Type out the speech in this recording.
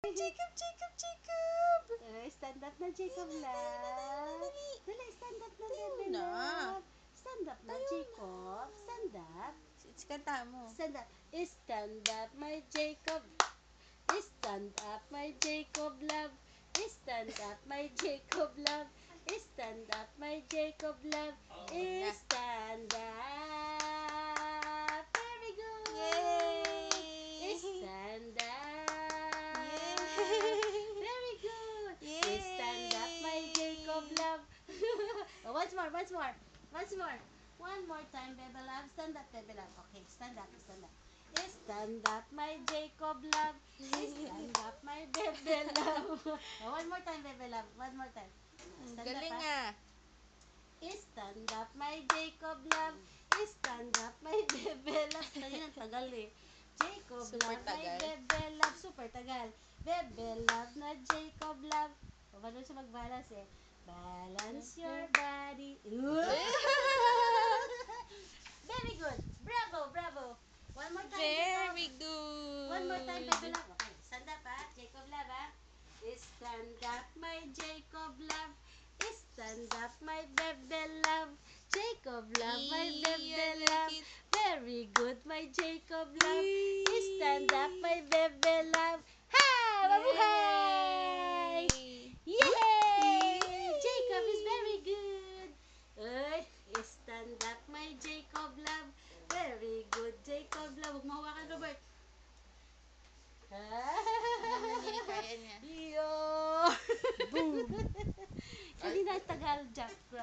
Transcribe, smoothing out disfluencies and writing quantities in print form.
Jacob, Jacob, Jacob! Stand up na, Jacob love. Dali, stand up na, bebe na. love. Stand up na, Jacob. Stand up. Kanta mo. Stand up. Stand up, my Jacob. Stand up, my Jacob love. Stand up, my Jacob love. Stand up, my Jacob love. Stand up. Very good. Yay! Stand up. Yay! Very good. Yay! Stand up, my Jacob love. Once more. One more time, baby love. Stand up, baby love. Okay, stand up. Stand up, my Jacob love. Stand up, my baby love. One more time, baby love. One more time. Stand Galing up, ah. Stand up, my Jacob love. Stand up, my baby love. Tayo ng tagal eh. Jacob Super love, my tagal. baby love. Super tagal. Baby love na Jacob love. O, paano siya mag-balance eh? Balance your body. Very good. Bravo. One more time, Jacob. Very good. One more time, baby love. Okay, stand up ha. Jacob love ha. Stand up, my Jacob love. Stand up, my baby love. Jacob love, my baby love. Very good, my Jacob love. Stand up, my baby love. Ha! Mabuhay! Yay! Jacob is very good. Stand up, my Jacob love. Very good, Jacob love. Huwag mahawakan, Robert. Hindi kaya niya. Yo! Boom! Hindi na Tagal, Jack, bro.